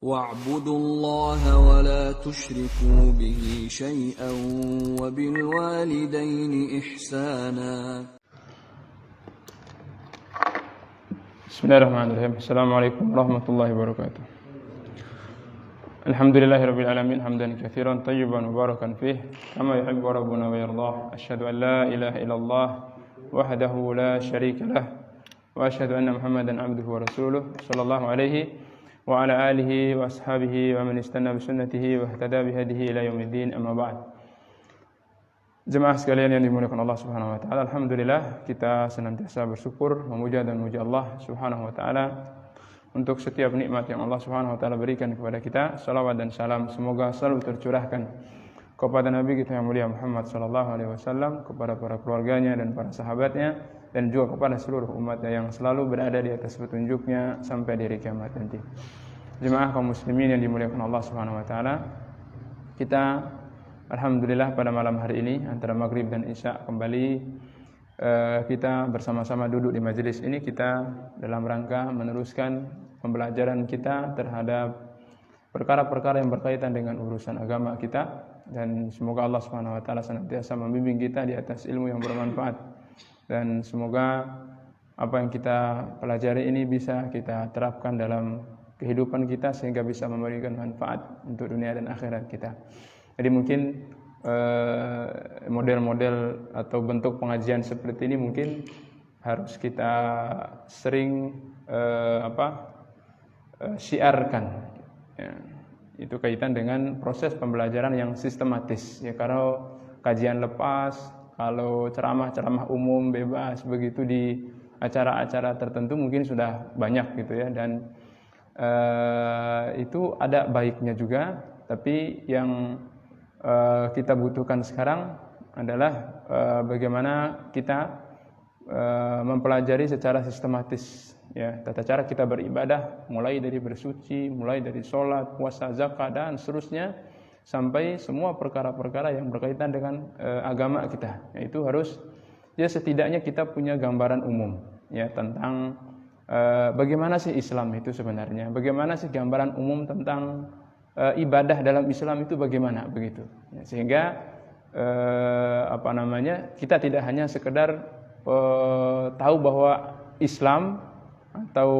واعبدوا الله ولا تشركوا به شيئا وبالوالدين إحسانا. Bismillahirrahmanirrahim. Assalamualaikum warahmatullahi wabarakatuh. Alhamdulillahirabbil alamin hamdan katsiran thayyiban mubarakan fih kama yuhibbu rabbuna wa yardah. Asyhadu an la ilaha illallah wahdahu la syarika lah wa asyhadu anna Muhammadan abduhu wa rasuluh sallallahu alaihi wa ala alihi wa ashabihi wa man istanna bi sunnatihi wa ihtada bi hadihi ila yaumiddin, amma ba'd. Jemaah sekalian yang dimuliakan Allah Subhanahu wa taala, alhamdulillah kita senantiasa bersyukur, memuja dan memuji Allah Subhanahu wa taala untuk setiap nikmat yang Allah Subhanahu wa taala berikan kepada kita. Salawat dan salam semoga selalu tercurahkan kepada Nabi kita yang mulia Muhammad sallallahu alaihi wasallam, kepada para keluarganya dan para sahabatnya, dan juga kepada seluruh umatnya yang selalu berada di atas petunjuknya sampai di hari kiamat nanti. Jemaah kaum muslimin yang dimuliakan Allah Subhanahu wa taala, kita alhamdulillah pada malam hari ini antara maghrib dan isya kembali kita bersama-sama duduk di majelis ini, kita dalam rangka meneruskan pembelajaran kita terhadap perkara-perkara yang berkaitan dengan urusan agama kita, dan semoga Allah Subhanahu wa taala senantiasa membimbing kita di atas ilmu yang bermanfaat. Dan semoga apa yang kita pelajari ini bisa kita terapkan dalam kehidupan kita sehingga bisa memberikan manfaat untuk dunia dan akhirat kita. Jadi mungkin model-model atau bentuk pengajian seperti ini mungkin harus kita sering syiarkan. Ya, itu kaitan dengan proses pembelajaran yang sistematis. Ya, kalau kajian lepas, kalau ceramah-ceramah umum bebas begitu di acara-acara tertentu mungkin sudah banyak gitu ya, dan itu ada baiknya juga, tapi yang kita butuhkan sekarang adalah bagaimana kita mempelajari secara sistematis ya tata cara kita beribadah, mulai dari bersuci, mulai dari sholat, puasa, zakat dan seterusnya, sampai semua perkara-perkara yang berkaitan dengan agama kita. Itu harus ya setidaknya kita punya gambaran umum ya tentang bagaimana sih Islam itu sebenarnya, bagaimana sih gambaran umum tentang ibadah dalam Islam itu bagaimana begitu. Ya, sehingga kita tidak hanya sekedar tahu bahwa Islam atau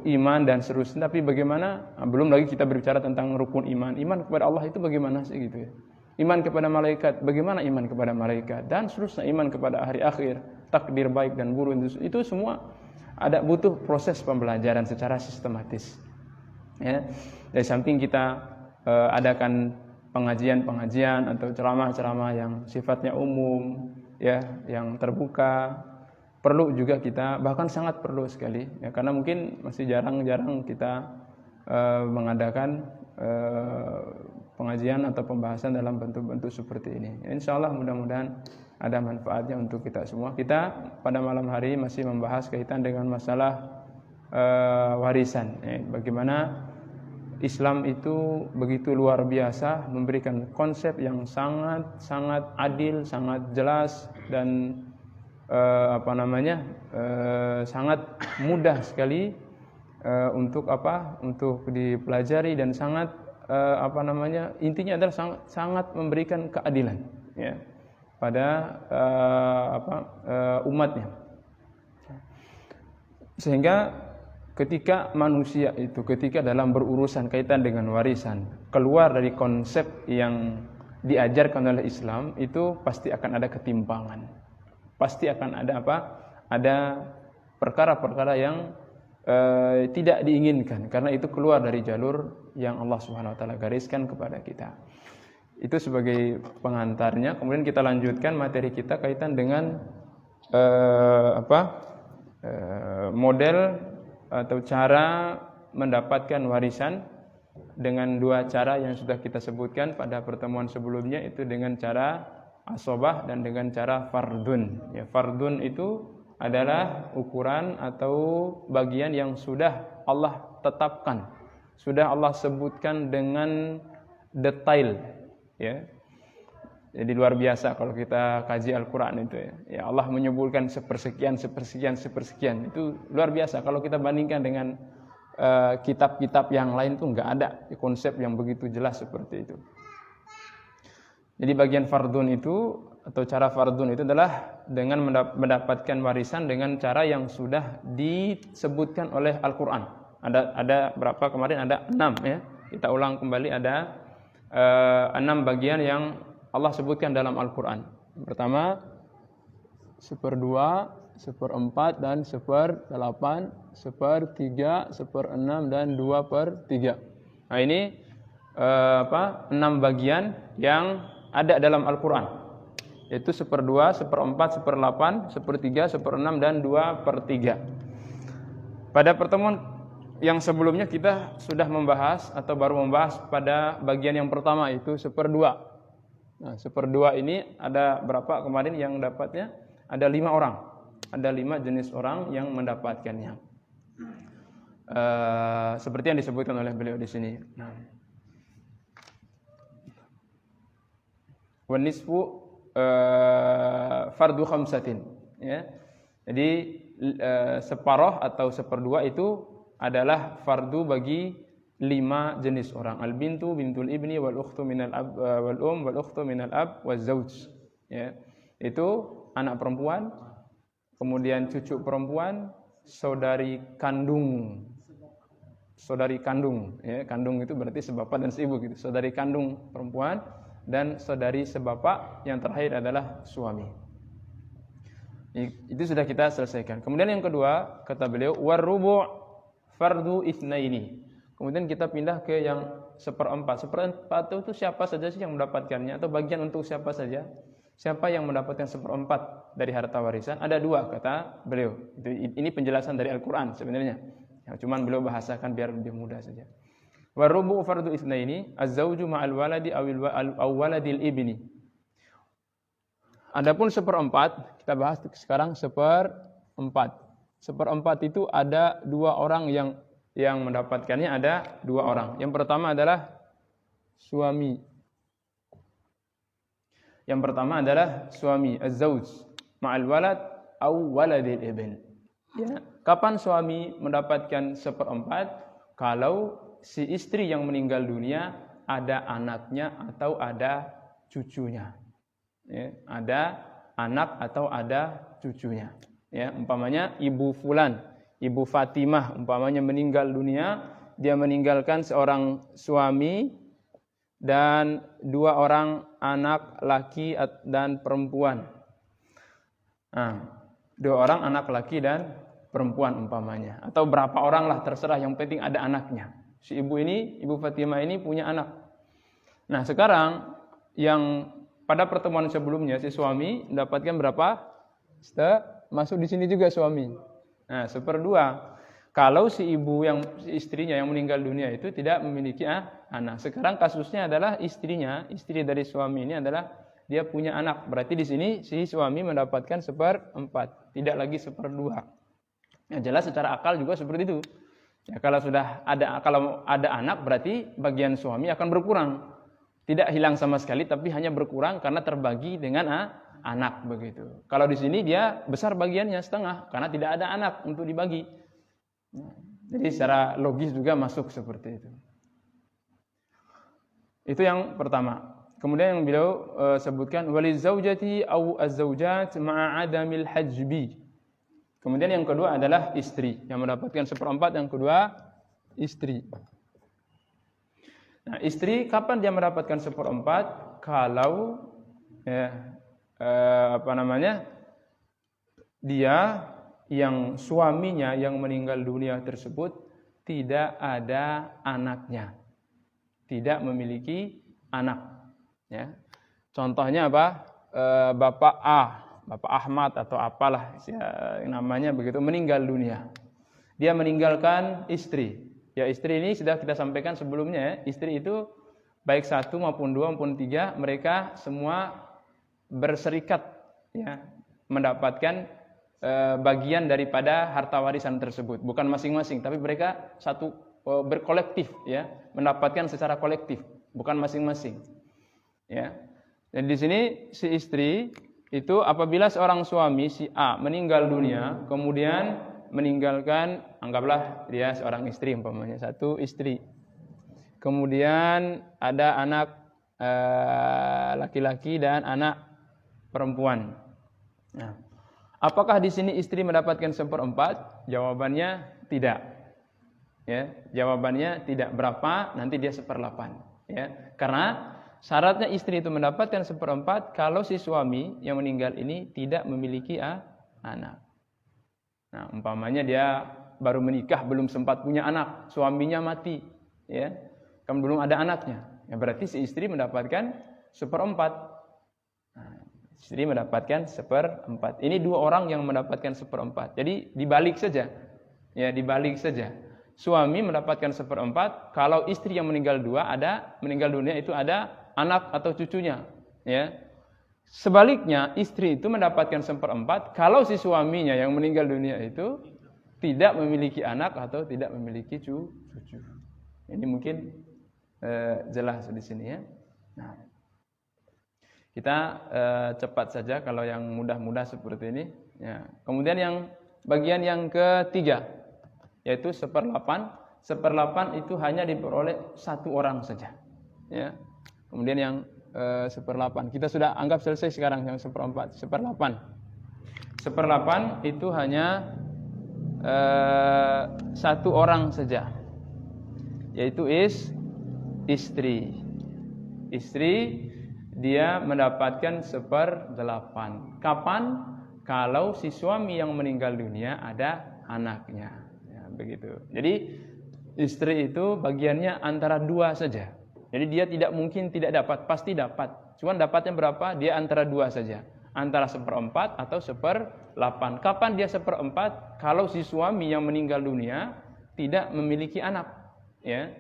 iman dan seterusnya, tapi bagaimana, belum lagi kita berbicara tentang rukun iman kepada Allah itu bagaimana sih gitu ya, iman kepada malaikat, bagaimana iman kepada malaikat dan seterusnya, iman kepada hari akhir, takdir baik dan buruk, itu semua ada butuh proses pembelajaran secara sistematis ya. Dari samping kita adakan pengajian-pengajian atau ceramah-ceramah yang sifatnya umum ya, yang terbuka, perlu juga kita, bahkan sangat perlu sekali ya, karena mungkin masih jarang-jarang kita mengadakan pengajian atau pembahasan dalam bentuk-bentuk seperti ini. Insyaallah mudah-mudahan ada manfaatnya untuk kita semua. Kita pada malam hari masih membahas kaitan dengan masalah warisan ya, bagaimana Islam itu begitu luar biasa memberikan konsep yang sangat adil, sangat jelas, dan sangat mudah sekali untuk dipelajari, dan sangat intinya adalah sangat memberikan keadilan ya pada umatnya. Sehingga ketika manusia itu ketika dalam berurusan kaitan dengan warisan keluar dari konsep yang diajarkan oleh Islam, itu pasti akan ada ketimpangan. Pasti akan ada ada perkara-perkara yang tidak diinginkan, karena itu keluar dari jalur yang Allah Subhanahu wa taala gariskan kepada kita. Itu sebagai pengantarnya. Kemudian kita lanjutkan materi kita kaitan dengan model atau cara mendapatkan warisan dengan dua cara yang sudah kita sebutkan pada pertemuan sebelumnya, itu dengan cara asobah dan dengan cara fardun. Ya, fardun itu adalah ukuran atau bagian yang sudah Allah tetapkan, sudah Allah sebutkan dengan detail. Ya, jadi luar biasa kalau kita kaji Al-Quran itu ya. Ya, Allah menyebutkan sepersekian itu luar biasa kalau kita bandingkan dengan kitab-kitab yang lain tuh nggak ada konsep yang begitu jelas seperti itu. Jadi bagian fardun itu atau cara fardun itu adalah dengan mendapatkan warisan dengan cara yang sudah disebutkan oleh Al-Quran. Ada berapa kemarin? Ada 6 ya. Kita ulang kembali, ada 6 bagian yang Allah sebutkan dalam Al-Quran. Pertama, 1/2, 1/4 dan 1/8, 1/3, 1/6 dan 2/3. Nah ini 6 bagian yang ada dalam Al-Quran, yaitu 1/2, 1/4, 1/8, 1/3, 1/6 dan 2/3. Pada pertemuan yang sebelumnya kita sudah membahas atau baru membahas pada bagian yang pertama, itu 1/2. Nah 1/2 ini ada berapa kemarin yang dapatnya? Ada 5 orang. Ada 5 jenis orang yang mendapatkannya. Seperti yang disebutkan oleh beliau di sini. Wa nisfu fardu khamsatin, ya. Jadi separoh atau 1/2 itu adalah fardu bagi 5 jenis orang. Al bintu, bintul ibni, wal ukhtu minal ab, wal wal ukhtu minal ab, waz zauj, ya. Itu anak perempuan, kemudian cucu perempuan, saudari kandung. Saudari kandung, ya. Kandung itu berarti sebapak dan seibu gitu. Saudari kandung perempuan dan saudari sebapak, yang terakhir adalah suami. Itu sudah kita selesaikan. Kemudian yang kedua, kata beliau, warubu' fardu itsnaini. Kemudian kita pindah ke yang 1/4. 1/4 itu siapa saja sih yang mendapatkannya, atau bagian untuk siapa saja? Siapa yang mendapatkan 1/4 dari harta warisan? Ada 2, kata beliau. Ini penjelasan dari Al-Quran sebenarnya. Ya, cuman beliau bahasakan biar lebih mudah saja. Warubu' fardu itsnaini, az-zawju ma'al waladi aw waladil ibni. Adapun 1/4, kita bahas sekarang 1/4. 1/4 itu ada 2 orang yang mendapatkannya, ada 2 orang. Yang pertama adalah suami. Yang pertama adalah suami, az-zawj ma'al walad aw waladil ibn. Ya. Kapan suami mendapatkan 1/4? Kalau si istri yang meninggal dunia ada anaknya atau ada cucunya. Ya, ada anak atau ada cucunya. Ya, umpamanya ibu fulan, ibu Fatimah umpamanya meninggal dunia, dia meninggalkan seorang suami dan 2 orang anak laki dan perempuan. Nah, 2 orang anak laki dan perempuan umpamanya, atau berapa orang lah terserah, yang penting ada anaknya. Si ibu ini, ibu Fatimah ini punya anak. Nah sekarang yang pada pertemuan sebelumnya si suami mendapatkan berapa? Masuk di sini juga suami. Nah 1/2. Kalau si istrinya yang meninggal dunia itu tidak memiliki anak. Sekarang kasusnya adalah istrinya, istri dari suami ini adalah dia punya anak. Berarti di sini si suami mendapatkan 1/4, tidak lagi 1/2. Ya, jelas secara akal juga seperti itu. Ya, kalau ada anak berarti bagian suami akan berkurang. Tidak hilang sama sekali, tapi hanya berkurang karena terbagi dengan anak begitu. Kalau di sini dia besar bagiannya setengah karena tidak ada anak untuk dibagi. Jadi secara logis juga masuk seperti itu. Itu yang pertama. Kemudian yang beliau sebutkan walizaujati au az-zaujat ma'a adamil hajbi. Kemudian yang kedua adalah istri yang mendapatkan 1/4, yang kedua istri. Nah, istri kapan dia mendapatkan 1/4? Kalau dia yang suaminya yang meninggal dunia tersebut tidak ada anaknya, tidak memiliki anak. Ya. Contohnya apa? Bapak Ahmad atau apalah namanya begitu meninggal dunia. Dia meninggalkan istri. Ya, istri ini sudah kita sampaikan sebelumnya ya. Istri itu baik 1 maupun 2 maupun 3, mereka semua berserikat ya, mendapatkan bagian daripada harta warisan tersebut. Bukan masing-masing, tapi mereka berkolektif ya, mendapatkan secara kolektif, bukan masing-masing. Ya. Dan di sini si istri itu apabila seorang suami si A meninggal dunia, kemudian meninggalkan, anggaplah dia seorang istri umpamanya, satu istri. Kemudian ada anak laki-laki dan anak perempuan. Nah, apakah di sini istri mendapatkan 1/4? Jawabannya tidak. Ya, jawabannya tidak. Berapa? Nanti dia 1/8. Ya, karena syaratnya istri itu mendapatkan 1/4 kalau si suami yang meninggal ini tidak memiliki anak. Nah, umpamanya dia baru menikah, belum sempat punya anak, suaminya mati, ya, kan belum ada anaknya. Ya, berarti si istri mendapatkan 1/4. Nah, istri mendapatkan 1/4. Ini dua orang yang mendapatkan 1/4. Jadi dibalik saja, ya, dibalik saja. Suami mendapatkan 1/4 kalau istri yang meninggal dunia itu ada anak atau cucunya, ya. Sebaliknya istri itu mendapatkan 1/4 kalau si suaminya yang meninggal dunia itu tidak memiliki anak atau tidak memiliki cucu. Ini mungkin jelas di sini, ya. Nah, kita cepat saja kalau yang mudah-mudah seperti ini. Ya. Kemudian yang bagian yang ketiga yaitu 1/8. 1/8 itu hanya diperoleh satu orang saja. Ya. Kemudian yang 1/8 kita sudah anggap selesai sekarang yang 1/4. 1/8 itu hanya satu orang saja, yaitu istri. Istri dia mendapatkan 1/8. Kapan? Kalau si suami yang meninggal dunia ada anaknya, ya, begitu. Jadi istri itu bagiannya antara dua saja. Jadi dia tidak mungkin tidak dapat, pasti dapat. Cuman dapatnya berapa? Dia antara dua saja. Antara 1/4 atau 1/8. Kapan dia 1/4? Kalau si suami yang meninggal dunia tidak memiliki anak, ya.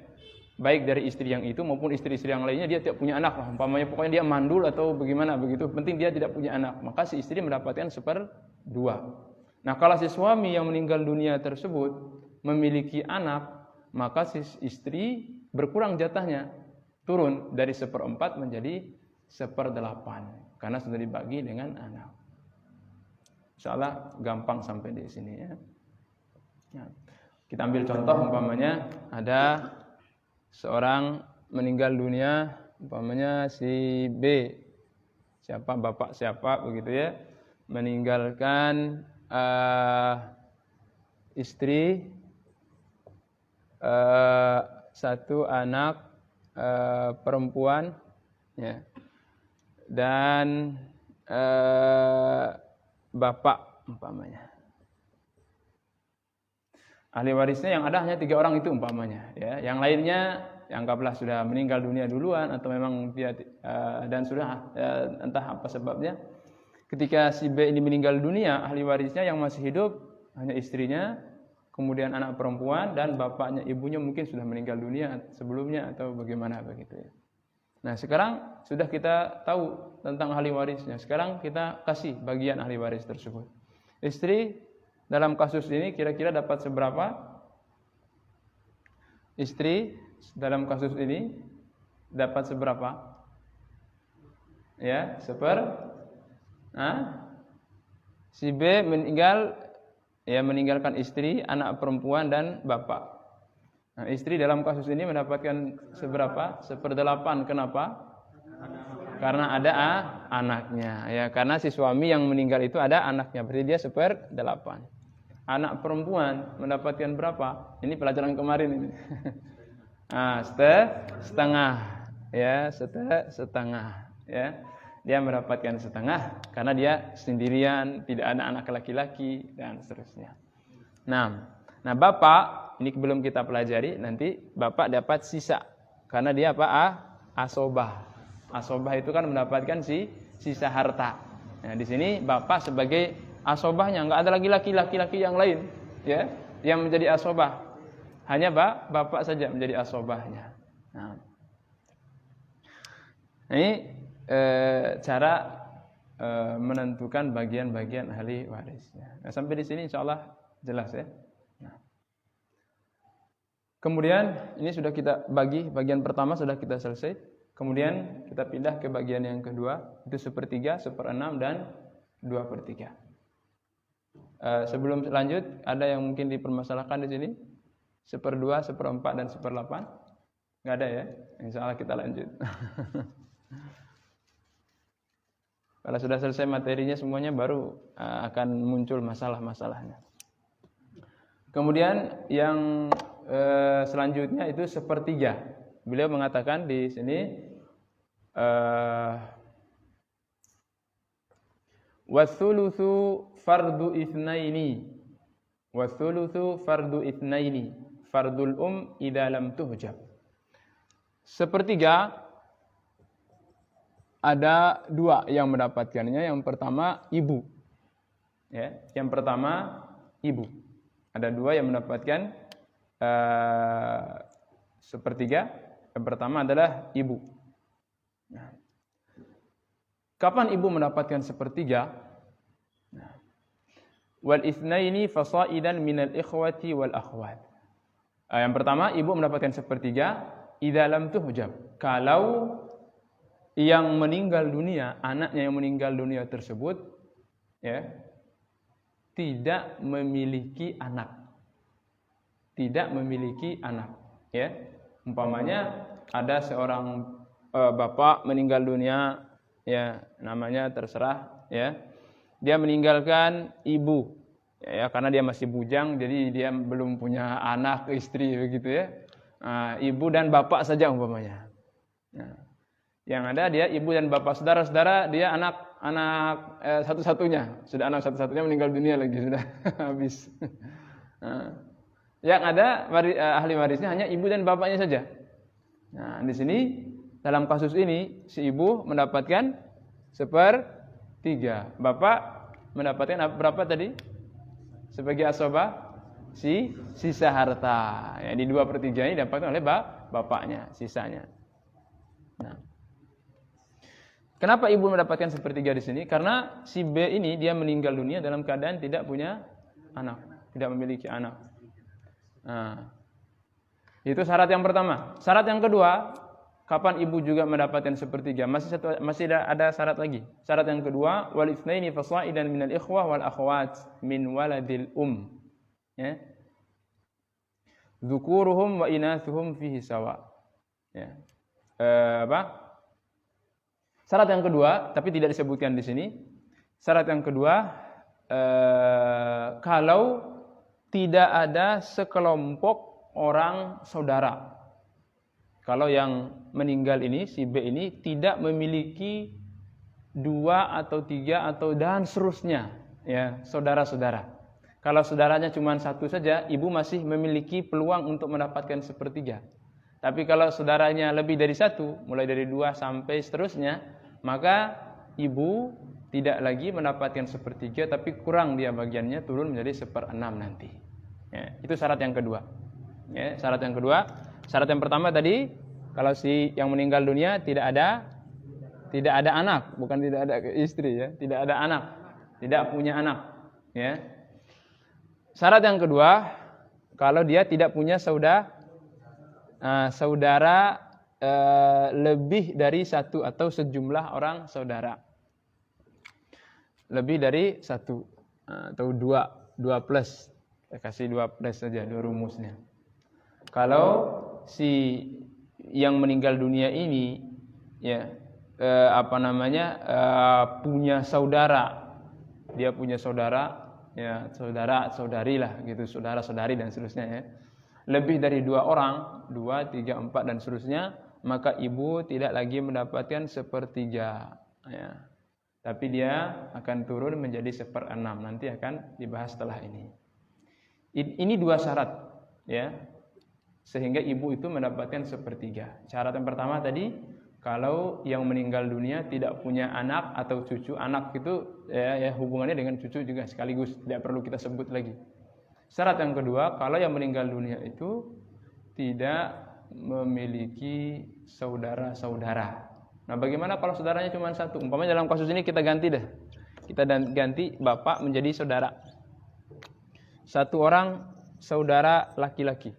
Baik dari istri yang itu maupun istri-istri yang lainnya dia tidak punya anak lah. Umpamanya pokoknya dia mandul atau bagaimana begitu. Penting dia tidak punya anak. Maka si istri mendapatkan 1/2. Nah, kalau si suami yang meninggal dunia tersebut memiliki anak, maka si istri berkurang jatahnya. Turun dari 1/4 menjadi 1/8 karena sudah dibagi dengan anak. Insyaallah gampang sampai di sini, ya. Nah, kita ambil contoh umpamanya ada seorang meninggal dunia, umpamanya si B, siapa bapak siapa begitu, ya, meninggalkan istri, satu anak perempuan, ya, dan bapak umpamanya. Ahli warisnya yang ada hanya 3 orang itu umpamanya, ya. Yang lainnya anggaplah sudah meninggal dunia duluan atau memang dia dan sudah entah apa sebabnya. Ketika si B ini meninggal dunia, ahli warisnya yang masih hidup hanya istrinya, kemudian anak perempuan dan bapaknya, ibunya mungkin sudah meninggal dunia sebelumnya atau bagaimana begitu, ya. Nah, sekarang sudah kita tahu tentang ahli warisnya. Sekarang kita kasih bagian ahli waris tersebut. Istri dalam kasus ini kira-kira dapat seberapa? Istri dalam kasus ini dapat seberapa? Ya, si B meninggalkan istri, anak perempuan dan bapak. Nah, istri dalam kasus ini mendapatkan seberapa? 1/8. Kenapa? Karena ada anaknya, ya. Karena si suami yang meninggal itu ada anaknya, berarti dia 1/8. Anak perempuan mendapatkan berapa? Ini pelajaran kemarin ini. Setengah, ya, setengah, ya. Dia mendapatkan setengah karena dia sendirian, tidak ada anak laki-laki dan seterusnya. Nah, bapak ini belum kita pelajari, nanti bapak dapat sisa karena dia apa? Asobah. Asobah itu kan mendapatkan sisa harta. Nah, di sini bapak sebagai asobahnya, enggak ada lagi laki-laki yang lain, ya, yang menjadi asobah. Hanya bapak saja menjadi asobahnya. Nah, ini cara menentukan bagian-bagian ahli warisnya. Nah, sampai di sini insyaallah jelas, ya. Nah, kemudian ini sudah kita bagi, bagian pertama sudah kita selesai. Kemudian kita pindah ke bagian yang kedua, itu 1/3, 1/6 dan 2/3. Sebelum lanjut, ada yang mungkin dipermasalahkan di sini? 1/2, 1/4, dan 1/8? Nggak ada ya? Insya Allah kita lanjut. Kalau sudah selesai materinya semuanya, baru akan muncul masalah-masalahnya. Kemudian yang selanjutnya itu 1/3. Beliau mengatakan di sini wathulutsu fardu itsnaini, wathulutsu fardu itsnaini, fardul idza lam tuhjab. 1/3 ada 2 yang mendapatkannya. Yang pertama ibu, ya. Yang pertama ibu. Ada 2 yang mendapatkan 1/3. Yang pertama adalah ibu. Nah, kapan ibu mendapatkan 1/3? Nah, wal itsnaini fasaidan minal ikhwati wal akhwat. Yang pertama, ibu mendapatkan 1/3 idza lam tuhjab. Kalau yang meninggal dunia, anaknya yang meninggal dunia tersebut, ya, tidak memiliki anak. Tidak memiliki anak, ya. Umpamanya ada seorang bapak meninggal dunia, ya, namanya terserah, ya. Dia meninggalkan ibu, ya, karena dia masih bujang, jadi dia belum punya anak, istri, begitu ya. Ibu dan bapak saja umpamanya. Nah, yang ada dia ibu dan bapak, saudara-saudara dia anak satu-satunya, sudah anak satu-satunya meninggal dunia lagi, sudah habis. Yang ada ahli warisnya hanya ibu dan bapaknya saja. Nah, di sini dalam kasus ini si ibu mendapatkan 1/3, bapak mendapatkan berapa tadi? Sebagai asobah sisa harta. Ya, di 2/3 ini didapatkan oleh bapaknya, sisanya. Nah, kenapa ibu mendapatkan 1/3 di sini? Karena si B ini dia meninggal dunia dalam keadaan tidak punya anak, tidak memiliki anak. Nah, itu syarat yang pertama. Syarat yang kedua, kapan ibu juga mendapatkan 1/3? Masih ada syarat lagi. Syarat yang kedua, wal itsnaini fasaidan minal ikhwah wal akhwat min waladil ya. Dzukuruhum wa inatsuhum fihi sawa. Ya. Syarat yang kedua, tapi tidak disebutkan di sini. Syarat yang kedua, kalau tidak ada sekelompok orang saudara. Kalau yang meninggal ini, si B ini tidak memiliki 2 atau 3 atau dan seterusnya, ya, saudara-saudara. Kalau saudaranya cuma 1 saja, ibu masih memiliki peluang untuk mendapatkan 1/3. Tapi kalau saudaranya lebih dari 1, mulai dari 2 sampai seterusnya, maka ibu tidak lagi mendapatkan 1/3, tapi kurang dia bagiannya, turun menjadi 1/6 nanti. Ya, itu syarat yang kedua. Ya, syarat yang kedua. Syarat yang pertama tadi, kalau si yang meninggal dunia tidak ada anak, bukan tidak ada istri, ya, tidak ada anak, tidak punya anak. Ya. Syarat yang kedua, kalau dia tidak punya saudara lebih dari 1 atau sejumlah orang saudara. Lebih dari 1 atau 2 plus. Kita kasih 2 plus saja, 2 rumusnya. Kalau si yang meninggal dunia ini, ya, punya saudara, dia punya saudara, ya, saudara-saudari lah, gitu, saudara-saudari dan seterusnya, ya. Lebih dari 2 orang, 2, 3, 4 dan seterusnya, maka ibu tidak lagi mendapatkan 1/3, ya. Tapi dia akan turun menjadi 1/6. Nanti akan dibahas setelah ini. Ini 2 syarat, ya, sehingga ibu itu mendapatkan 1/3. Syarat yang pertama tadi, kalau yang meninggal dunia tidak punya anak atau cucu. Anak itu ya hubungannya dengan cucu juga sekaligus, tidak perlu kita sebut lagi. Syarat yang kedua, kalau yang meninggal dunia itu tidak memiliki saudara-saudara. Nah, bagaimana kalau saudaranya cuma 1? Umpamanya dalam kasus ini kita ganti deh. Kita ganti bapak menjadi saudara. 1 orang saudara laki-laki.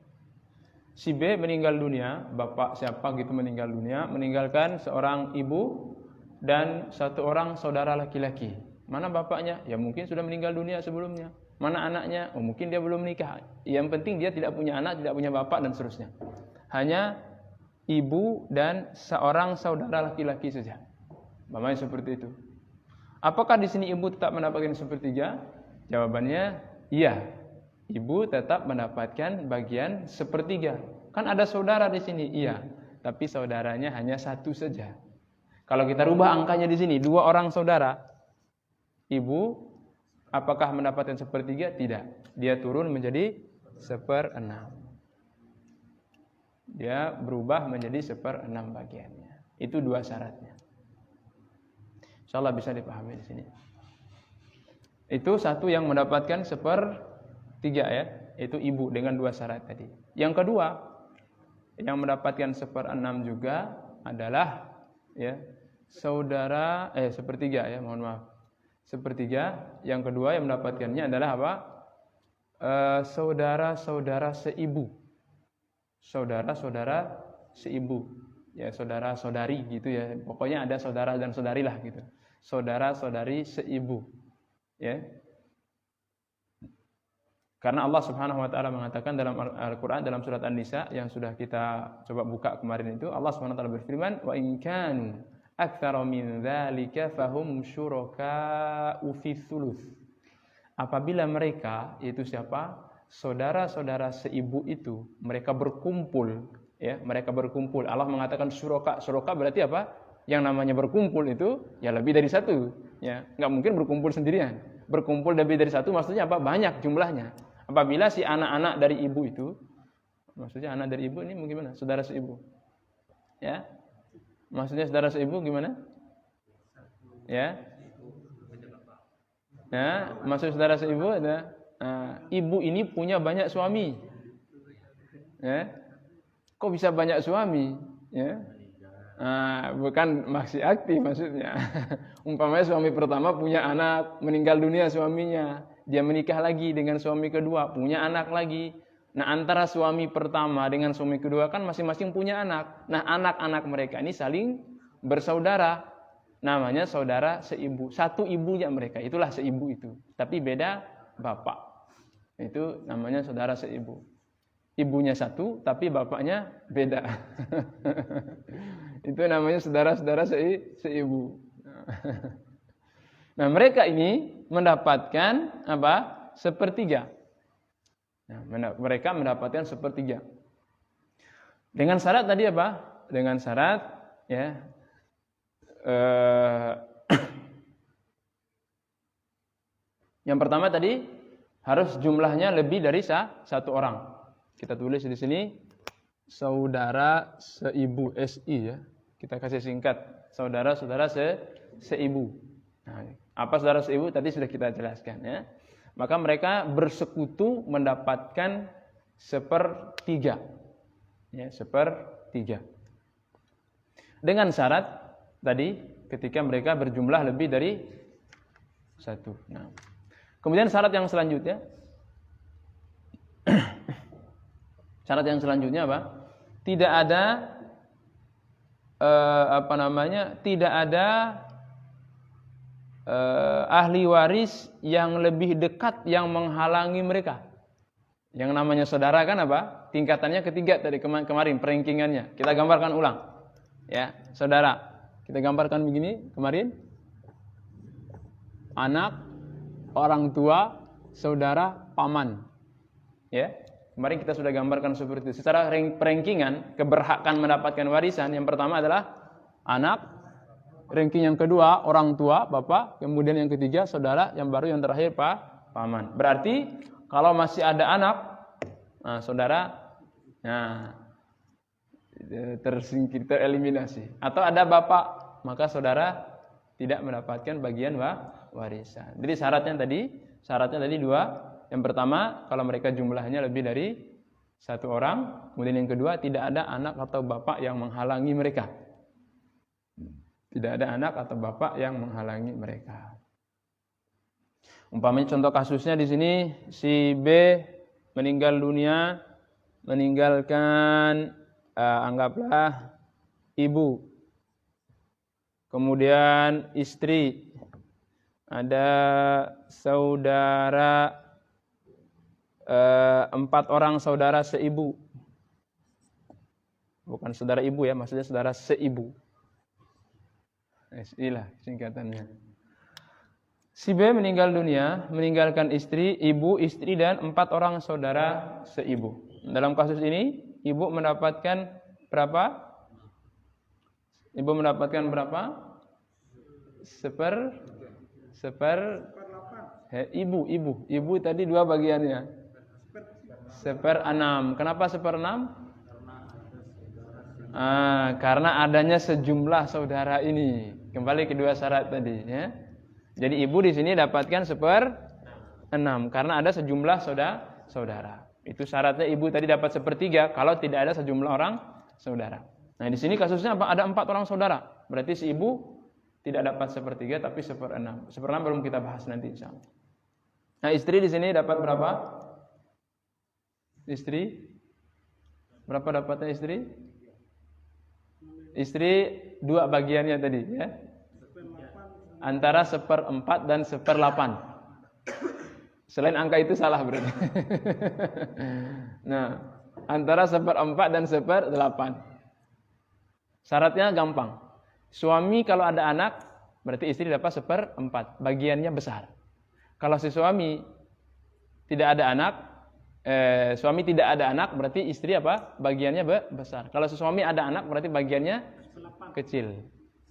Si B meninggal dunia, bapak siapa gitu meninggal dunia, meninggalkan seorang ibu dan 1 orang saudara laki-laki. Mana bapaknya? Ya mungkin sudah meninggal dunia sebelumnya. Mana anaknya? Oh, mungkin dia belum nikah. Yang penting dia tidak punya anak, tidak punya bapak dan seterusnya. Hanya ibu dan seorang saudara laki-laki saja. Mamanya seperti itu. Apakah di sini ibu tetap mendapatkan sepertiga? Jawabannya iya. Ibu tetap mendapatkan bagian sepertiga. Kan ada saudara di sini, iya. Tapi saudaranya hanya satu saja. Kalau kita rubah angkanya di sini, 2 orang saudara, ibu apakah mendapatkan sepertiga? Tidak. Dia turun menjadi 1/6. Dia berubah menjadi 1/6 bagiannya. Itu 2 syaratnya. Insyaallah bisa dipahami di sini. Itu satu yang mendapatkan 1/3 ya, itu ibu dengan 2 syarat tadi. Yang kedua, yang mendapatkan 1/6 juga adalah ya, saudara 1/3 ya, mohon maaf. 1/3, yang kedua yang mendapatkannya adalah apa? Saudara-saudara seibu. Saudara-saudara seibu. Ya, saudara-saudari gitu ya. Pokoknya ada saudara dan saudari lah gitu. Saudara-saudari seibu. Ya. Karena Allah Subhanahu wa taala mengatakan dalam Al-Qur'an dalam surat An-Nisa yang sudah kita coba buka kemarin itu, Allah Subhanahu wa taala berfirman, "Wa in kanu aktsara min dzalika fahum syuraka'u fi tsuluts." Apabila mereka, yaitu siapa? Saudara-saudara seibu itu, mereka berkumpul, ya, mereka berkumpul. Allah mengatakan syuraka. Syuraka berarti apa? Yang namanya berkumpul itu ya lebih dari satu, ya. Enggak mungkin berkumpul sendirian. Berkumpul lebih dari satu maksudnya apa? Banyak jumlahnya. Apabila si anak-anak dari ibu itu, maksudnya anak dari ibu ini gimana? Saudara seibu. Ya. Maksudnya saudara seibu gimana? Ya. Ya, maksud saudara seibu ada ibu ini punya banyak suami. Ya. Kok bisa banyak suami? Ya. Bukan masih aktif maksudnya. Umpamanya suami pertama punya anak, meninggal dunia suaminya, dia menikah lagi dengan suami kedua, punya anak lagi. Nah, antara suami pertama dengan suami kedua kan masing-masing punya anak. Nah, anak-anak mereka ini saling bersaudara. Namanya saudara seibu. Satu ibunya mereka, itulah seibu itu. Tapi beda bapak. Itu namanya saudara seibu. Ibunya satu, tapi bapaknya beda. Itu namanya saudara-saudara seibu. Nah, mereka ini mendapatkan apa? 1/3. Nah, mereka mendapatkan 1/3. Dengan syarat tadi apa? Dengan syarat ya. Yang pertama tadi harus jumlahnya lebih dari satu orang. Kita tulis di sini saudara seibu, SI ya. Kita kasih singkat, saudara-saudara seibu. Nah, apa saudara seibu tadi sudah kita jelaskan ya. Maka mereka bersekutu mendapatkan 1/3. Ya, 1/3. Dengan syarat tadi ketika mereka berjumlah lebih dari 1. Nah, kemudian syarat yang selanjutnya apa? Tidak ada tidak ada ahli waris yang lebih dekat yang menghalangi mereka. Yang namanya saudara kan apa? Tingkatannya ketiga tadi kemarin perankingannya. Kita gambarkan ulang. Ya, saudara. Kita gambarkan begini kemarin. Anak, orang tua, saudara, paman. Ya. Kemarin kita sudah gambarkan seperti itu. Secara perankingan keberhakan mendapatkan warisan yang pertama adalah anak, ranking yang kedua orang tua, bapak, kemudian yang ketiga saudara, yang baru yang terakhir paman. Berarti kalau masih ada anak, saudara, tersingkir, tereliminasi. Atau ada bapak, maka saudara tidak mendapatkan bagian warisan. Jadi syaratnya tadi 2. Yang pertama, kalau mereka jumlahnya lebih dari 1 orang. Kemudian yang kedua, tidak ada anak atau bapak yang menghalangi mereka. Tidak ada anak atau bapak yang menghalangi mereka. Umpamanya contoh kasusnya di sini, si B meninggal dunia, meninggalkan anggaplah ibu. Kemudian istri, ada saudara 4 orang saudara seibu. Bukan saudara ibu ya, maksudnya saudara seibu. Inilah singkatannya. Si B meninggal dunia, meninggalkan istri, ibu, istri, dan 4 orang saudara seibu. Dalam kasus ini, ibu mendapatkan berapa? Ibu mendapatkan berapa? Ibu tadi 2 bagiannya. 1/6. Kenapa 1/6? Karena adanya sejumlah saudara ini. Kembali ke 2 syarat tadi, ya. Jadi ibu di sini dapatkan 1/6 karena ada sejumlah saudara. Itu syaratnya ibu tadi dapat 1/3 kalau tidak ada sejumlah orang saudara. Nah, di sini kasusnya apa? Ada 4 orang saudara. Berarti si ibu tidak dapat 1/3 tapi 1/6. 1/6 belum kita bahas nanti insyaallah. Nah, istri di sini dapat berapa? Istri berapa dapatnya istri? Istri 2 bagiannya tadi, ya. Antara 1/4 dan 1/8. Selain angka itu salah berarti. Nah, antara 1/4 dan 1/8. Syaratnya gampang. Suami kalau ada anak, berarti istri dapat 1/4. Bagiannya besar. Kalau si suami tidak ada anak, suami tidak ada anak, berarti istri apa? Bagiannya besar. Kalau si suami ada anak, berarti bagiannya kecil.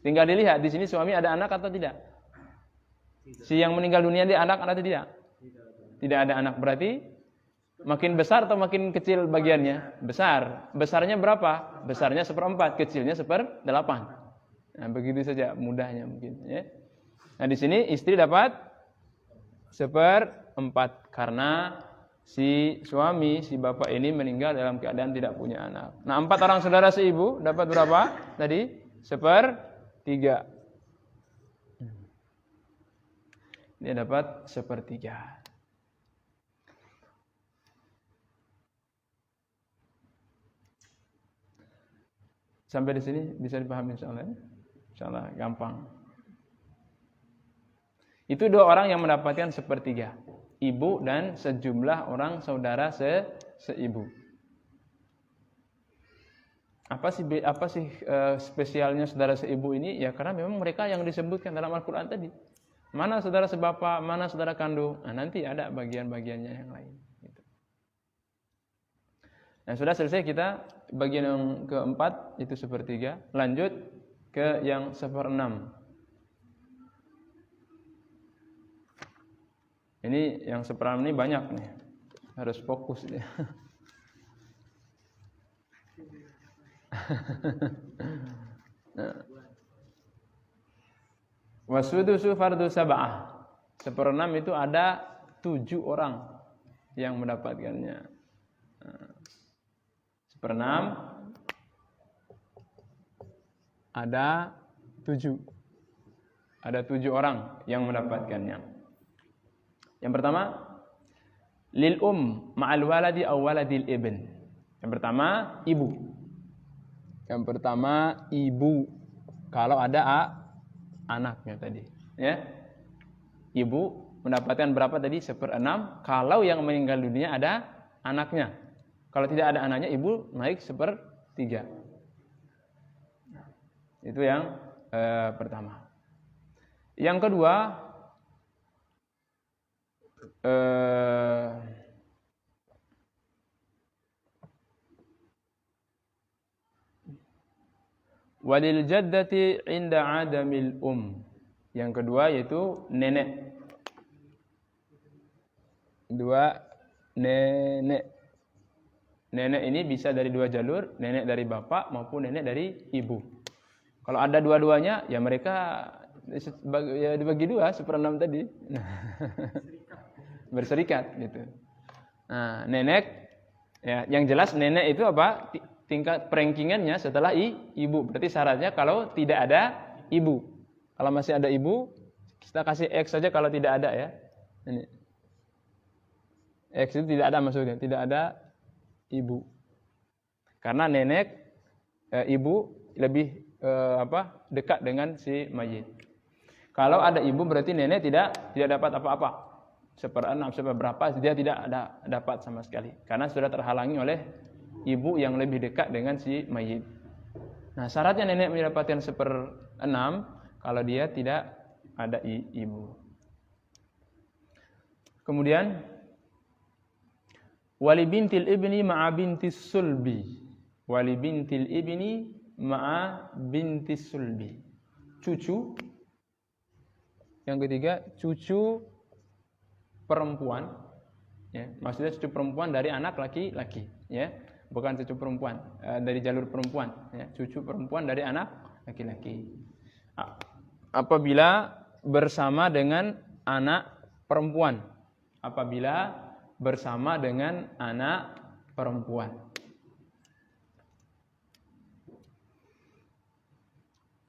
Tinggal dilihat di sini suami ada anak atau tidak. Si yang meninggal dunia dia anak atau tidak? Tidak ada anak. Berarti makin besar atau makin kecil bagiannya? Besar. Besarnya berapa? Besarnya 1/4, kecilnya 1/8. Nah, begitu saja mudahnya mungkin, ya. Nah, di sini istri dapat 1/4 karena si suami, si bapak ini meninggal dalam keadaan tidak punya anak. Nah, 4 orang saudara seibu dapat berapa? Tadi 1/3. Dia dapat 1/3. Sampai di sini bisa dipahami insyaallah. Insyaallah gampang. Itu 2 orang yang mendapatkan 1/3. Ibu dan sejumlah orang saudara seibu. Apa sih spesialnya saudara seibu ini? Ya karena memang mereka yang disebutkan dalam Al-Qur'an tadi. Mana saudara sebapak, mana saudara kandung. Nah, nanti ada bagian-bagiannya yang lain. Gitu. Nah, sudah selesai kita bagian yang keempat itu 1/3. Lanjut ke yang 1/6. Ini yang 1/6 ini banyak nih. Harus fokus ya. Nah. Wasudusu fardu sab'ah. 1/6 itu ada 7 orang yang mendapatkannya. 1/6 ada 7. Ada 7 orang yang mendapatkannya. Yang pertama, lil ma'al waladi aw waladil ibn. Yang pertama, ibu. Yang pertama, ibu. Kalau ada anaknya tadi, ya. Ibu mendapatkan berapa tadi? 1/6 kalau yang meninggal dunia ada anaknya. Kalau tidak ada anaknya, ibu naik 1/3. Itu yang pertama. Yang kedua, walil jaddati inda adamil Yang kedua yaitu nenek. Nenek. Nenek ini bisa dari 2 jalur, nenek dari bapak maupun nenek dari ibu. Kalau ada dua-duanya, ya mereka ya dibagi 2, 1/6 tadi. Berserikat gitu. Nah, nenek ya yang jelas nenek itu apa? Tingkat perankingannya setelah ibu. Berarti syaratnya kalau tidak ada ibu. Kalau masih ada ibu, kita kasih X saja kalau tidak ada ya. Ini. X itu tidak ada maksudnya, tidak ada ibu. Karena nenek ibu lebih dekat dengan si mayit. Kalau ada ibu berarti nenek tidak dapat apa-apa. 1/6, seberapa, dia tidak dapat sama sekali. Karena sudah terhalangi oleh ibu yang lebih dekat dengan si mayit. Nah, syaratnya nenek mendapatkan 1/6 kalau dia tidak ada ibu. Kemudian wali bintil ibni ma'a bintis sulbi. Wali bintil ibni ma'a bintis sulbi. Cucu. Yang ketiga, cucu perempuan. Ya, maksudnya cucu perempuan dari anak laki-laki. Ya, bukan cucu perempuan dari jalur perempuan. Ya, cucu perempuan dari anak laki-laki. Apabila bersama dengan anak perempuan. Apabila bersama dengan anak perempuan.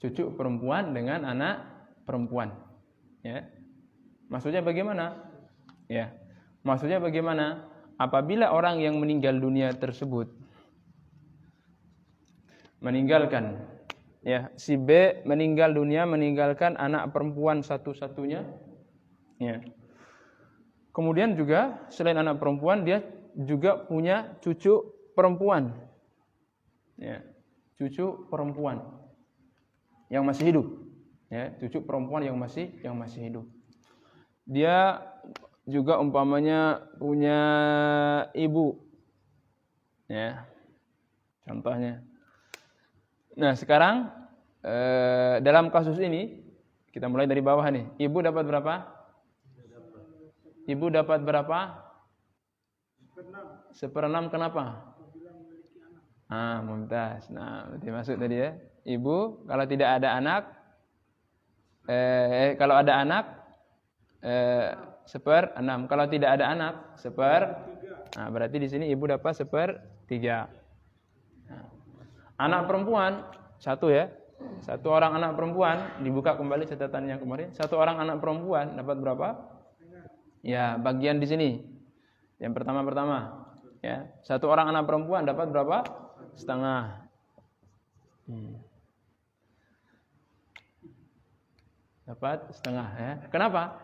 Cucu perempuan dengan anak perempuan. Ya. Maksudnya bagaimana? Ya. Maksudnya bagaimana? Apabila orang yang meninggal dunia tersebut meninggalkan, ya, si B meninggal dunia meninggalkan anak perempuan satu-satunya. Ya. Kemudian juga selain anak perempuan dia juga punya cucu perempuan. Ya, cucu perempuan yang masih hidup. Ya, cucu perempuan yang masih hidup. Dia juga umpamanya punya ibu. Ya. Contohnya. Nah, sekarang dalam kasus ini kita mulai dari bawah nih. Ibu dapat berapa? Ibu dapat berapa? 1/6 kenapa? Mumtaz. Nah, berarti masuk tadi ya. Ibu kalau tidak ada anak, kalau ada anak 1/6. Kalau tidak ada anak nah, berarti di sini ibu dapat 1/3. Nah, anak perempuan 1 ya. 1 orang anak perempuan, dibuka kembali catatan yang kemarin. 1 orang anak perempuan dapat berapa? Ya, bagian di sini. Yang pertama. Ya, 1 orang anak perempuan dapat berapa? Setengah. Dapat setengah ya. Kenapa?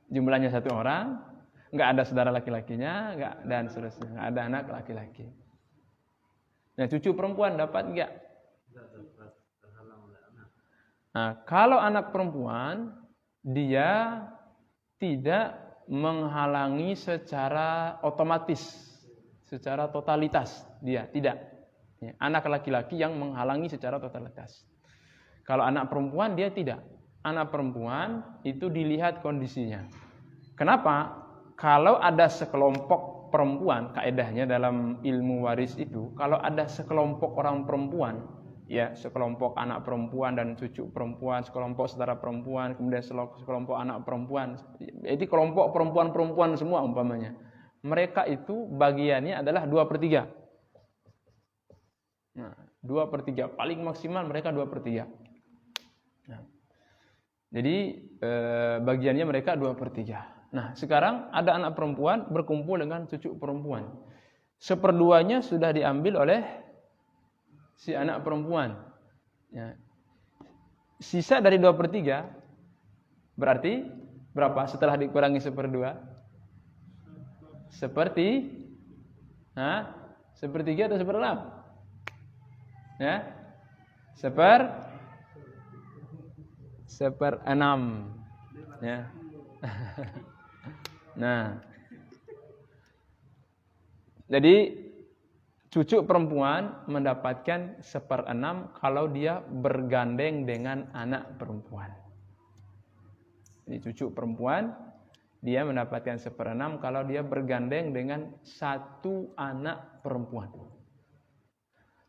Jumlahnya 1 orang, enggak ada saudara laki-lakinya, enggak, dan seterusnya. Enggak ada anak laki-laki. Nah, cucu perempuan dapat enggak? Nah, kalau anak perempuan dia tidak menghalangi secara otomatis, secara totalitas, dia tidak. Ya, anak laki-laki yang menghalangi secara totalitas. Kalau anak perempuan dia tidak. Anak perempuan itu dilihat kondisinya. Kenapa? Kalau ada sekelompok perempuan, kaedahnya dalam ilmu waris itu, kalau ada sekelompok orang perempuan, ya, sekelompok anak perempuan dan cucu perempuan, sekelompok saudara perempuan, kemudian sekelompok anak perempuan. Jadi kelompok perempuan-perempuan semua umpamanya. Mereka itu bagiannya adalah 2/3. Nah, 2/3 paling maksimal mereka 2/3. Nah, jadi bagiannya mereka 2/3. Nah, sekarang ada anak perempuan berkumpul dengan cucu perempuan. 1/2-nya sudah diambil oleh si anak perempuan. Ya. Sisa dari 2/3 berarti berapa setelah dikurangi 1/2? Seperti 1/3 atau 1/6? Ya. 1/6. Ya. Nah. Jadi cucu perempuan mendapatkan 1/6 kalau dia bergandeng dengan anak perempuan. Jadi cucu perempuan dia mendapatkan 1/6 kalau dia bergandeng dengan 1 anak perempuan.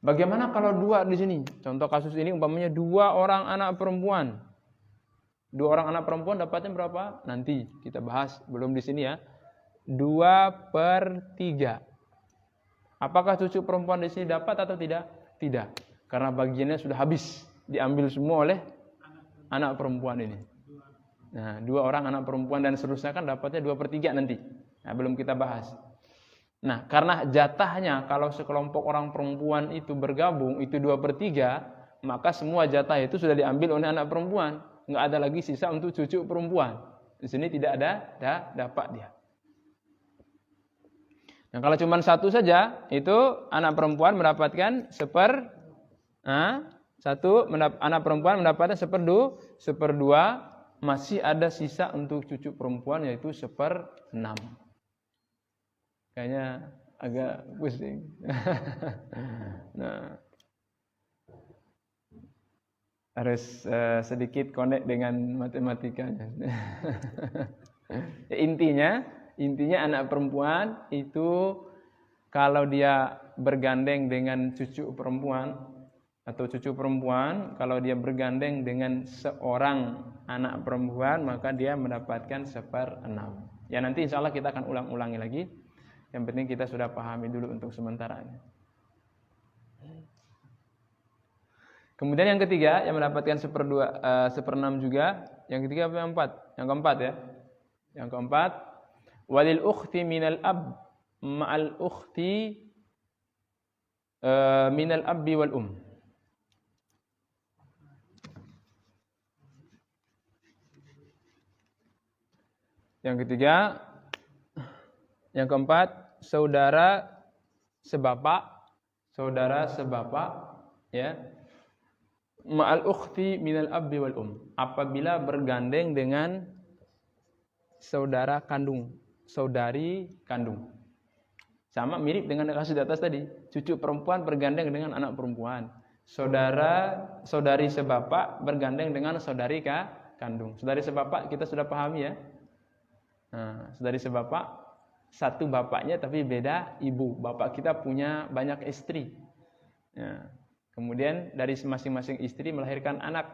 Bagaimana kalau 2 di sini? Contoh kasus ini umpamanya 2 orang anak perempuan. 2 orang anak perempuan dapatnya berapa? Nanti kita bahas, belum di sini ya. 2/3. Apakah cucu perempuan di sini dapat atau tidak? Tidak. Karena bagiannya sudah habis, diambil semua oleh anak perempuan ini. Nah, 2 orang anak perempuan dan seterusnya kan dapatnya 2/3 nanti. Nah, belum kita bahas. Nah, karena jatahnya kalau sekelompok orang perempuan itu bergabung itu 2/3, maka semua jatah itu sudah diambil oleh anak perempuan. Enggak ada lagi sisa untuk cucu perempuan. Di sini tidak ada dapat dia. Nah, kalau cuma satu saja, itu anak perempuan mendapatkan anak perempuan mendapatkan seperdua, masih ada sisa untuk cucu perempuan yaitu 1/6. Kayaknya agak pusing. Nah, harus sedikit connect dengan matematikanya. Intinya anak perempuan itu kalau dia bergandeng dengan cucu perempuan atau cucu perempuan, kalau dia bergandeng dengan seorang anak perempuan, maka dia mendapatkan 1/6. Ya nanti insya Allah kita akan ulangi lagi. Yang penting kita sudah pahami dulu untuk sementara. Kemudian yang ketiga yang mendapatkan 1/6 juga. Yang ketiga apa yang keempat? Yang keempat ya. Yang keempat, walil ukhti minal ab ma'al ukhti minal abbi wal Yang ketiga, yang keempat, saudara sebapak ya. Ma'al ukhti minal abbi wal apabila bergandeng dengan saudara kandung, saudari kandung. Sama mirip dengan kasus di atas tadi. Cucu perempuan bergandeng dengan anak perempuan. Saudari sebapak bergandeng dengan saudari kandung. Saudari sebapak kita sudah pahami ya. Nah, saudari sebapak satu bapaknya tapi beda ibu. Bapak kita punya banyak istri. Ya. Kemudian dari masing-masing istri melahirkan anak.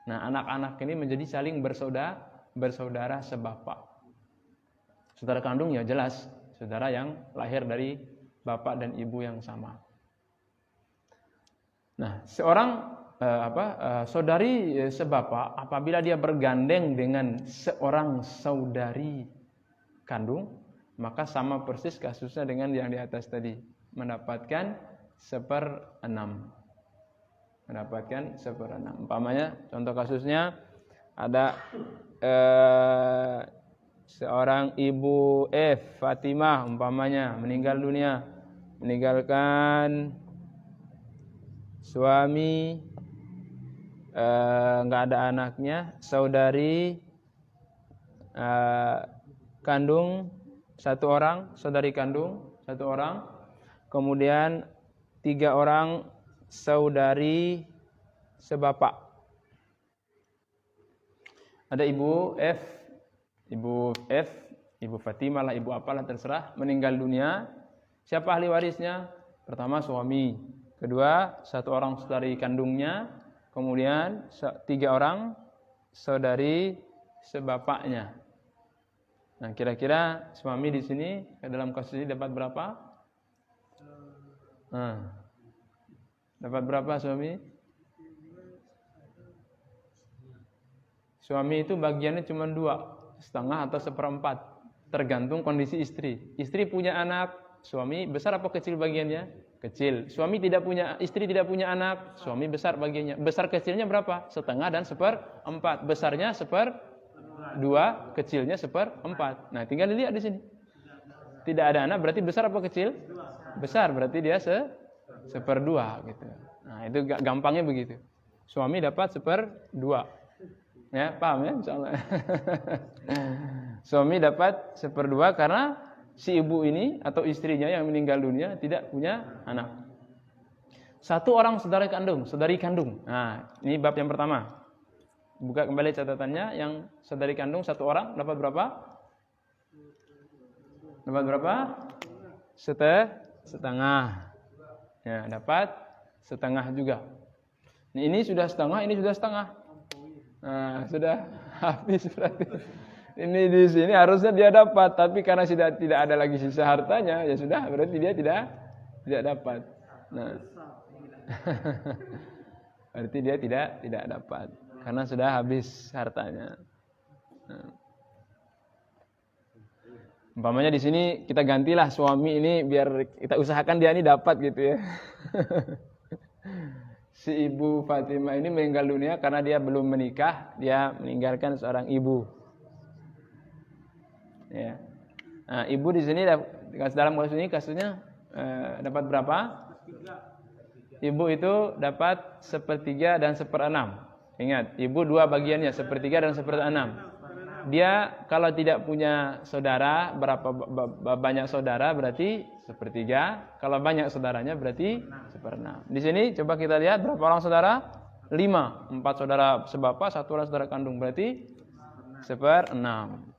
Nah, anak-anak ini menjadi saling bersaudara sebapak. Saudara kandung ya jelas, saudara yang lahir dari bapak dan ibu yang sama. Nah, saudari sebapak apabila dia bergandeng dengan seorang saudari kandung, maka sama persis kasusnya dengan yang di atas tadi, mendapatkan 1/6. Mendapatkan 1/6. Umpamanya contoh kasusnya ada seorang ibu F, Fatimah umpamanya meninggal dunia, meninggalkan suami, nggak ada anaknya, saudari kandung satu orang, saudari kandung satu orang, kemudian 3 orang saudari sebapak. Ada ibu F, ibu Fatimah lah, ibu apalah terserah, meninggal dunia. Siapa ahli warisnya? Pertama suami, kedua 1 orang saudari kandungnya, kemudian 3 orang saudari sebapaknya. Nah, kira-kira suami di sini dalam kasus ini dapat berapa? Dapat berapa suami? Suami itu bagiannya cuma 2,5 atau 1/4, tergantung kondisi istri. Istri punya anak, suami besar apa kecil bagiannya? Kecil. Suami istri tidak punya anak, suami besar bagiannya. Besar kecilnya berapa? 1/2 dan 1/4. Besarnya 1/2, kecilnya 1/4. Nah, tinggal dilihat di sini. Tidak ada anak berarti besar apa kecil? Besar berarti dia 1/2 gitu. Nah, itu gampangnya begitu. Suami dapat 1/2. Ya, paham ya insyaallah. Suami dapat 1/2 karena si ibu ini atau istrinya yang meninggal dunia tidak punya anak. 1 orang saudari kandung. Nah, ini bab yang pertama. Buka kembali catatannya, yang saudari kandung 1 orang dapat berapa? Dapat berapa? Setengah. Ya, dapat setengah juga. Ini sudah setengah, ini sudah setengah. Nah, sudah habis berarti. Ini di sini harusnya dia dapat, tapi karena sudah tidak ada lagi sisa hartanya, ya sudah berarti dia tidak dapat. Nah. Berarti dia tidak dapat karena sudah habis hartanya. Nah. Umpamanya di sini kita gantilah suami ini biar kita usahakan dia ini dapat gitu ya. Si ibu Fatimah ini meninggal dunia karena dia belum menikah, dia meninggalkan seorang ibu. Ya. Nah, ibu di sini dalam kasus ini kasusnya dapat berapa? Ibu itu dapat 1/3 dan 1/6. Ingat, ibu dua bagiannya, 1/3 dan 1/6. Dia kalau tidak punya saudara, banyak saudara berarti 1/3. Kalau banyak saudaranya berarti 1/6. Di sini coba kita lihat berapa orang saudara? 5. 4 saudara sebapak, 1 orang saudara kandung berarti 1/6.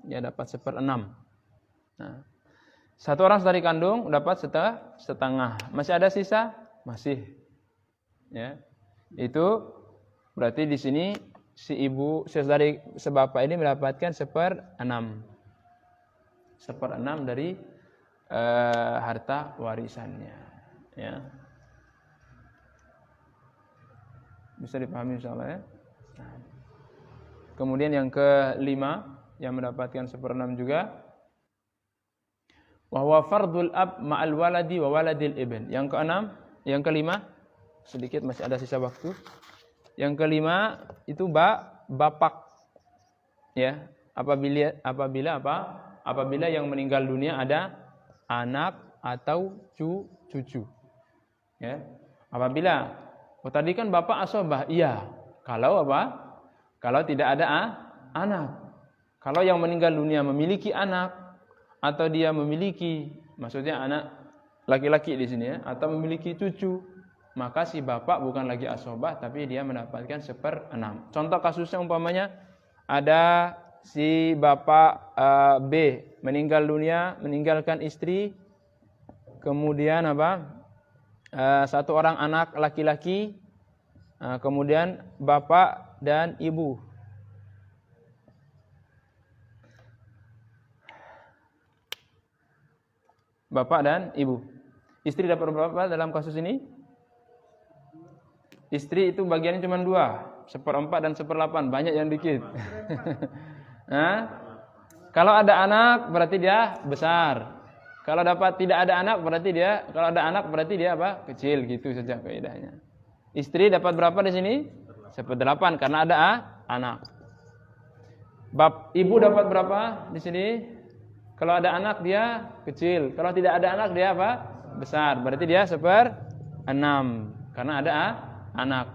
Ya dapat 1/6. Nah, 1 orang saudari kandung dapat setengah. Masih ada sisa? Masih. Ya. Itu berarti di sini si ibu saudari sebapak ini mendapatkan 1/6. 1/6 dari harta warisannya. Ya. Bisa dipahami insyaallah ya. Nah. Kemudian yang kelima yang mendapatkan 1/6 juga wa huwa fardul ab ma'al waladi wa waladil ibn. Yang keenam, yang kelima sedikit masih ada sisa waktu. Yang kelima itu bapak. Ya, apabila yang meninggal dunia ada anak atau cucu. Ya. Apabila tadi kan bapak asobah, iya. Kalau Kalau tidak ada anak. Kalau yang meninggal dunia memiliki anak atau dia memiliki, maksudnya anak laki-laki di sini ya, atau memiliki cucu, maka si bapak bukan lagi asobah tapi dia mendapatkan 1/6. Contoh kasusnya umpamanya ada si bapak B meninggal dunia, meninggalkan istri, kemudian 1 orang anak laki-laki, kemudian bapak dan ibu. Bapak dan ibu. Istri dapat berapa dalam kasus ini? Istri itu bagiannya cuma 2, 1/4 dan 1/8, banyak yang dikit. Nah, kalau ada anak berarti dia besar. Kalau tidak ada anak berarti dia kecil, gitu saja kaidahnya. Istri dapat berapa di sini? 1/8 karena ada anak. Ibu dapat berapa di sini? Kalau ada anak dia kecil, kalau tidak ada anak dia besar. Berarti dia 1/6 karena ada anak.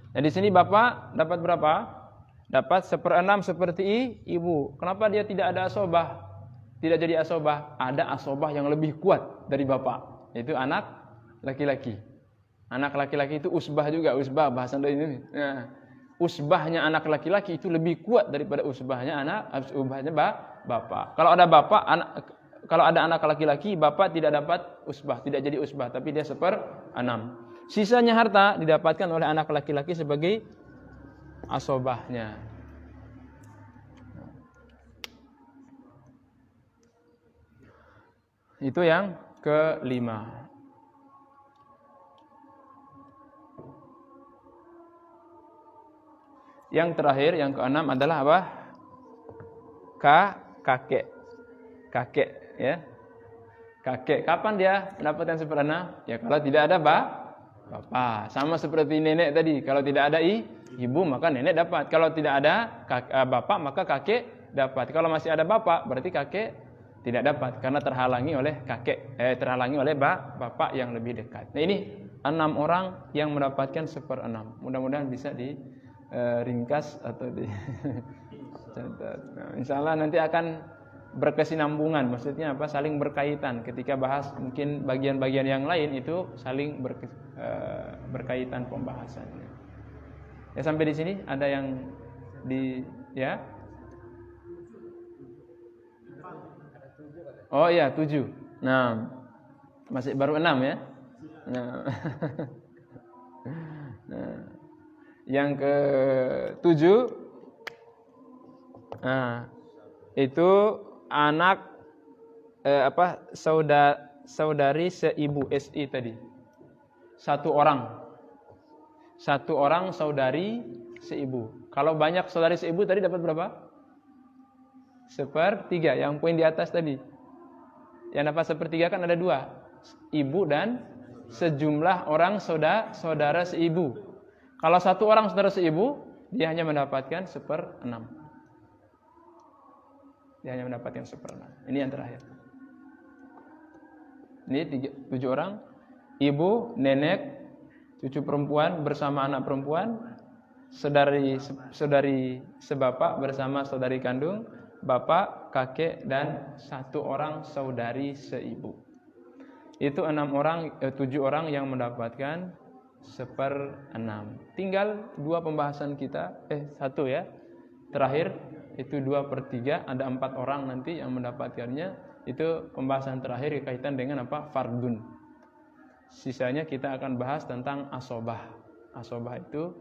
Nah di sini bapak dapat berapa? Dapat 1/6 seperti ibu. Kenapa dia tidak ada asobah? Tidak jadi asobah. Ada asobah yang lebih kuat dari bapak, yaitu anak laki-laki. Anak laki-laki itu usbah juga, usbah bahasa Indonesia. Nah, usbahnya anak laki-laki itu lebih kuat daripada usbahnya bapak. Kalau ada anak laki-laki, bapak tidak dapat usbah, tidak jadi usbah, tapi dia 1/6. Sisanya harta didapatkan oleh anak laki-laki sebagai asobahnya. Itu yang kelima. Yang terakhir, yang keenam adalah kakek. Kakek, ya. Kakek, kapan dia mendapatkan 1/6? Ya kalau tidak ada bapak. Sama seperti nenek tadi, kalau tidak ada ibu maka nenek dapat. Kalau tidak ada bapak maka kakek dapat. Kalau masih ada bapak berarti kakek tidak dapat karena terhalangi oleh bapak yang lebih dekat. Nah ini 6 orang yang mendapatkan 1/6. Mudah-mudahan bisa ringkas atau dicatat. Nah, insyaallah nanti akan berkesinambungan, maksudnya saling berkaitan. Ketika bahas mungkin bagian-bagian yang lain itu saling berkaitan pembahasannya. Ya sampai di sini ada yang ya? Oh iya 7. Nah, masih baru 6 ya. Nah, yang ke-7 itu anak saudari seibu SI tadi. 1 orang saudari seibu. Kalau banyak saudari seibu tadi dapat berapa? 1/3 yang poin di atas tadi. Yang dapat 1/3 kan ada 2. Ibu dan sejumlah orang saudara seibu. Kalau 1 orang saudara seibu, dia hanya mendapatkan 1/6. Dia hanya mendapatkan 1/6. Ini yang terakhir. Ini 7 orang. Ibu, nenek, cucu perempuan bersama anak perempuan, saudari sebapak bersama saudari kandung, bapak, kakek, dan 1 orang saudari seibu. Itu 7 orang yang mendapatkan 1/6. Tinggal 2 pembahasan kita, 1 ya. Terakhir itu 2/3, ada 4 orang nanti yang mendapatkannya. Itu pembahasan terakhir kaitan dengan apa? Fardun. Sisanya kita akan bahas tentang asobah. Asobah itu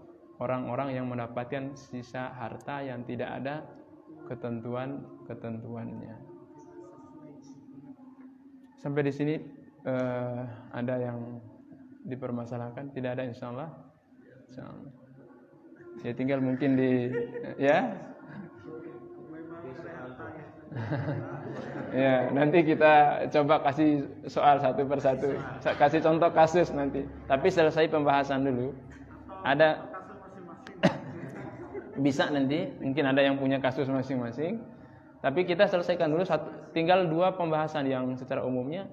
orang-orang yang mendapatkan sisa harta yang tidak ada ketentuannya. Sampai di sini ada yang dipermasalahkan? Tidak ada, insyaallah. Ya tinggal mungkin ya. Ya, nanti kita coba kasih soal satu persatu. Kasih contoh kasus nanti. Tapi selesai pembahasan dulu. Ada bisa nanti, mungkin ada yang punya kasus masing-masing. Tapi kita selesaikan dulu tinggal 2 pembahasan yang secara umumnya,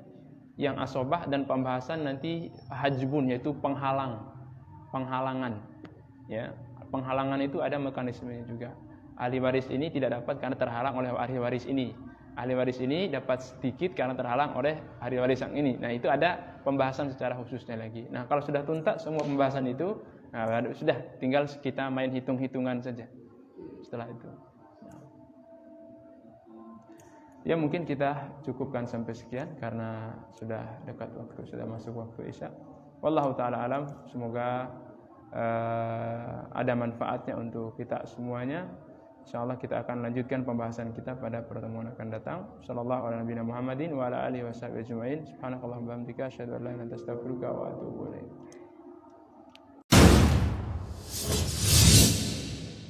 yang asobah dan pembahasan nanti hajbun, yaitu penghalangan. Ya, penghalangan itu ada mekanismenya juga. Ahli waris ini tidak dapat karena terhalang oleh ahli waris ini. Ahli waris ini dapat sedikit karena terhalang oleh ahli waris yang ini. Nah, itu ada pembahasan secara khususnya lagi. Nah, kalau sudah tuntas semua pembahasan itu, sudah tinggal kita main hitung-hitungan saja setelah itu. Ya, mungkin kita cukupkan sampai sekian karena sudah dekat waktu, sudah masuk waktu Isya. Wallahu taala alam, semoga ada manfaatnya untuk kita semuanya. Insyaallah kita akan lanjutkan pembahasan kita pada pertemuan akan datang. Sallallahu alaihi Muhammadin wa ala alihi washabihi ajmain. Subhanakallahumma wa bihamdika asyhadu an la ilaha illa anta astaghfiruka wa atubu ilaik.